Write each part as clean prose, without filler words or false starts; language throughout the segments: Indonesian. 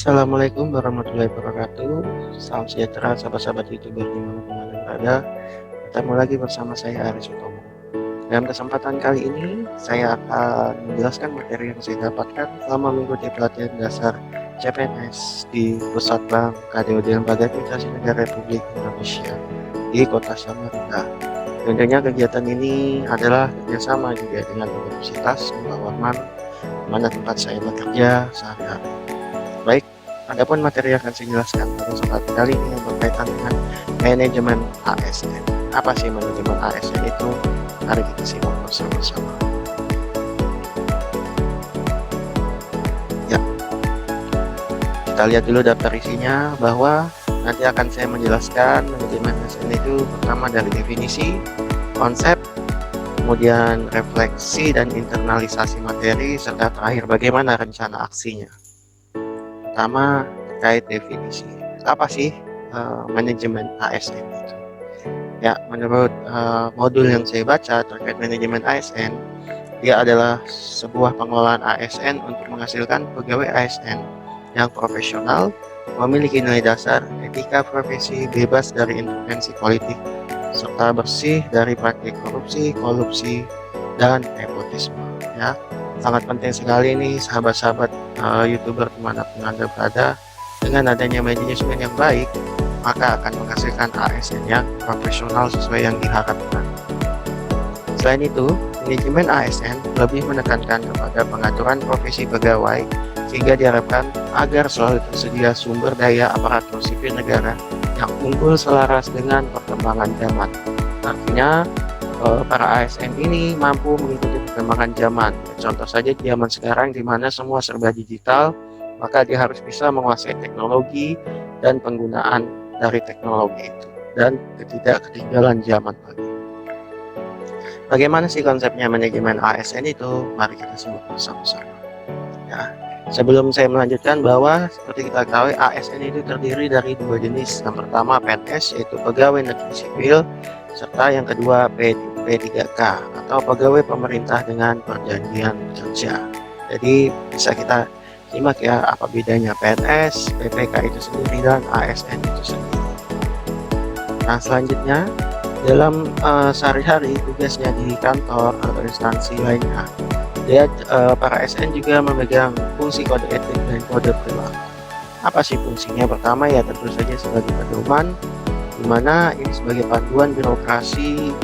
Assalamualaikum warahmatullahi wabarakatuh. Salam sejahtera sahabat-sahabat YouTuber dimanapun Anda berada. Ketemu lagi bersama saya Aris Utomo. Dalam kesempatan kali ini saya akan menjelaskan materi yang saya dapatkan selama mengikuti pelatihan dasar CPNS di Pusat Bank KDOD Lembaga Administrasi Negara Republik Indonesia di Kota Samarinda. Tentunya kegiatan ini adalah kerjasama juga dengan Universitas Muhammad Warman, mana tempat saya bekerja sehari-hari. Baik, adapun materi yang akan saya jelaskan pada kesempatan kali ini yang berkaitan dengan manajemen ASN. Apa sih manajemen ASN itu? Mari kita simak bersama-sama. Ya, kita lihat dulu daftar isinya bahwa nanti akan saya menjelaskan manajemen ASN itu pertama dari definisi, konsep, kemudian refleksi dan internalisasi materi, serta terakhir bagaimana rencana aksinya. Pertama terkait definisi, apa sih manajemen ASN itu? Ya, menurut modul yang saya baca terkait manajemen ASN, dia adalah sebuah pengelolaan ASN untuk menghasilkan pegawai ASN yang profesional, memiliki nilai dasar, etika profesi, bebas dari intervensi politik, serta bersih dari praktik korupsi, kolusi, dan nepotisme. Ya, sangat penting sekali nih sahabat-sahabat YouTuber dimanapun Anda berada. Dengan adanya manajemen yang baik, maka akan menghasilkan ASN yang profesional sesuai yang diharapkan. Selain itu, manajemen ASN lebih menekankan kepada pengaturan profesi pegawai sehingga diharapkan agar selalu tersedia sumber daya aparatur sipil negara yang unggul selaras dengan perkembangan zaman. Artinya para ASN ini mampu mengikuti perkembangan zaman. Contoh saja di zaman sekarang di mana semua serba digital, maka dia harus bisa menguasai teknologi dan penggunaan dari teknologi itu dan tidak ketinggalan zaman lagi. Bagaimana sih konsepnya manajemen ASN itu? Mari kita simak bersama-sama. Ya, sebelum saya melanjutkan bahwa seperti kita ketahui ASN itu terdiri dari dua jenis. Yang pertama PNS yaitu pegawai negeri sipil, serta yang kedua P3K atau pegawai pemerintah dengan perjanjian kerja. Jadi bisa kita simak ya apa bedanya PNS, PPK itu sendiri dan ASN itu sendiri. Nah, selanjutnya dalam sehari-hari tugasnya di kantor atau instansi lainnya, para ASN juga memegang fungsi kode etik dan kode perilaku. Apa sih fungsinya? Pertama ya tentu saja sebagai pedoman, di mana ini sebagai panduan birokrasi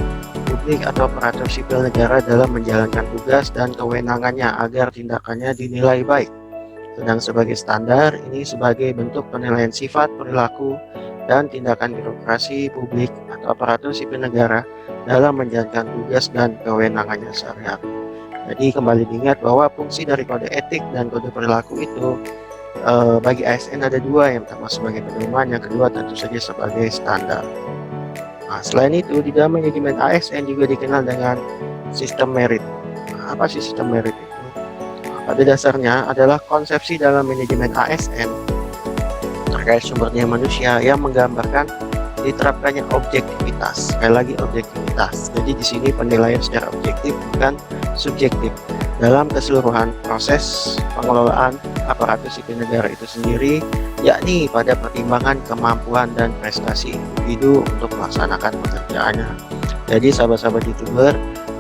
publik atau aparatur sipil negara dalam menjalankan tugas dan kewenangannya agar tindakannya dinilai baik. Sedang sebagai standar, ini sebagai bentuk penilaian sifat, perilaku, dan tindakan birokrasi publik atau aparatur sipil negara dalam menjalankan tugas dan kewenangannya sehari-hari. Jadi kembali diingat bahwa fungsi dari kode etik dan kode perilaku itu bagi ASN ada dua, yang pertama sebagai pedoman, yang kedua tentu saja sebagai standar. Nah, selain itu di dalam manajemen ASN juga dikenal dengan sistem merit. Nah, apa sih sistem merit itu? Pada dasarnya adalah konsepsi dalam manajemen ASN terkait sumber daya manusia yang menggambarkan diterapkannya objektivitas. Sekali lagi objektivitas. Jadi di sini penilaian secara objektif bukan subjektif dalam keseluruhan proses pengelolaan aparatur sipil negara itu sendiri, yakni pada pertimbangan kemampuan dan prestasi individu untuk melaksanakan pekerjaannya. Jadi sahabat-sahabat YouTuber,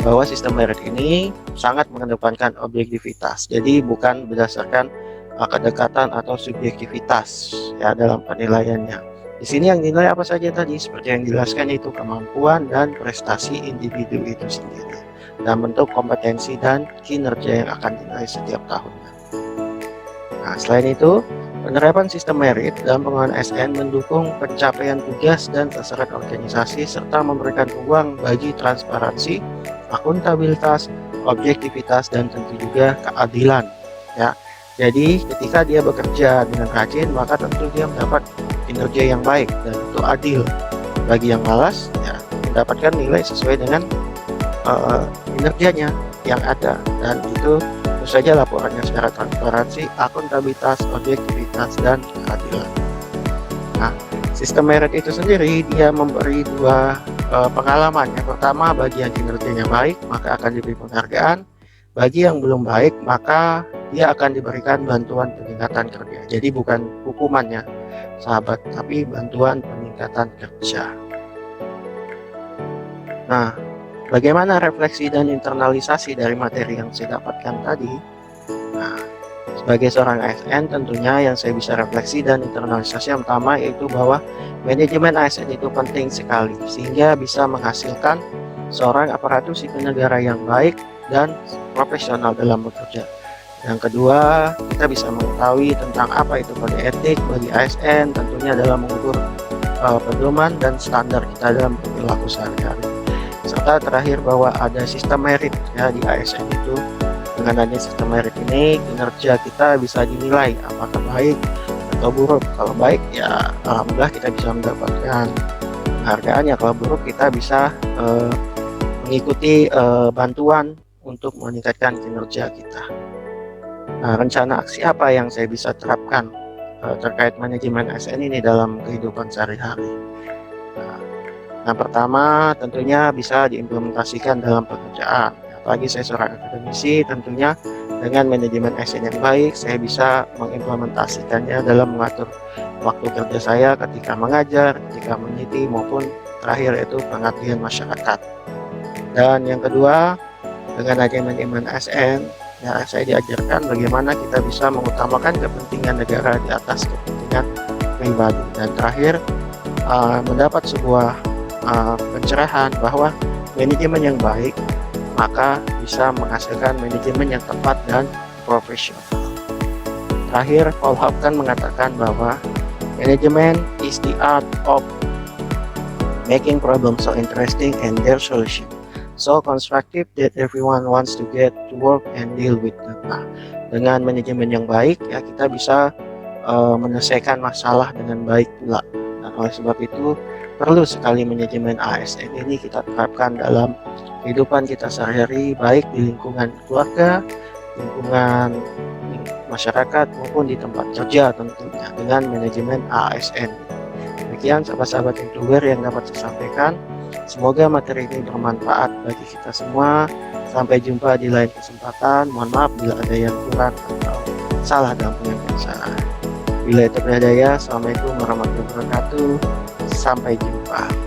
bahwa sistem merit ini sangat mengedepankan objektivitas. Jadi bukan berdasarkan kedekatan atau subjektivitas ya dalam penilaiannya. Di sini yang dinilai apa saja tadi seperti yang dijelaskan itu kemampuan dan prestasi individu itu sendiri dalam bentuk kompetensi dan kinerja yang akan dinilai setiap tahunnya. Nah, selain itu, penerapan sistem merit dalam pengelolaan ASN mendukung pencapaian tugas dan sasaran organisasi serta memberikan ruang bagi transparansi, akuntabilitas, objektivitas, dan tentu juga keadilan. Ya, jadi ketika dia bekerja dengan rajin, maka tentu dia mendapat kinerja yang baik dan itu adil. Bagi yang malas, ya mendapatkan nilai sesuai dengan kinerjanya yang ada, dan itu tentu saja laporannya secara transparansi, akuntabilitas, objektivitas, dan keadilan. Nah, sistem merit itu sendiri dia memberi dua pengalaman. Yang pertama, bagi yang kinerjanya baik maka akan diberi penghargaan, bagi yang belum baik maka dia akan diberikan bantuan peningkatan kerja. Jadi bukan hukumannya, sahabat, tapi bantuan peningkatan kerja. Nah, bagaimana refleksi dan internalisasi dari materi yang saya dapatkan tadi? Nah, sebagai seorang ASN tentunya yang saya bisa refleksi dan internalisasi yang pertama yaitu bahwa manajemen ASN itu penting sekali sehingga bisa menghasilkan seorang aparatur sipil negara yang baik dan profesional dalam bekerja. Yang kedua, kita bisa mengetahui tentang apa itu kode etik bagi ASN, tentunya dalam mengukur pedoman dan standar kita dalam perilaku sehari-hari. Serta terakhir bahwa ada sistem merit ya di ASN itu. Dengan adanya sistem merit ini, kinerja kita bisa dinilai apakah baik atau buruk. Kalau baik ya alhamdulillah kita bisa mendapatkan penghargaan, ya kalau buruk kita bisa mengikuti bantuan untuk meningkatkan kinerja kita. Nah, rencana aksi apa yang saya bisa terapkan terkait manajemen ASN ini dalam kehidupan sehari-hari? Nah, yang pertama tentunya bisa diimplementasikan dalam pekerjaan. Apalagi saya seorang akademisi, tentunya dengan manajemen ASN yang baik, saya bisa mengimplementasikannya dalam mengatur waktu kerja saya ketika mengajar, ketika meneliti, maupun terakhir itu pengabdian masyarakat. Dan yang kedua, dengan adanya manajemen ASN, ya saya diajarkan bagaimana kita bisa mengutamakan kepentingan negara di atas kepentingan pribadi. Dan terakhir, mendapat sebuah pencerahan bahwa manajemen yang baik maka bisa menghasilkan manajemen yang tepat dan profesional. Terakhir, Paul Hopton mengatakan bahwa manajemen is the art of making problems so interesting and their solution so constructive that everyone wants to get to work and deal with them. Nah, dengan manajemen yang baik ya kita bisa menyelesaikan masalah dengan baik pula. Dan oleh sebab itu perlu sekali manajemen ASN ini kita terapkan dalam kehidupan kita sehari-hari, baik di lingkungan keluarga, lingkungan masyarakat, maupun di tempat kerja tentunya dengan manajemen ASN. Demikian sahabat-sahabat youtuber yang dapat saya sampaikan. Semoga materi ini bermanfaat bagi kita semua. Sampai jumpa di lain kesempatan. Mohon maaf bila ada yang kurang atau salah dalam penyampaian saya. Bila itu berdaya, Assalamualaikum warahmatullahi wabarakatuh. Sampai jumpa.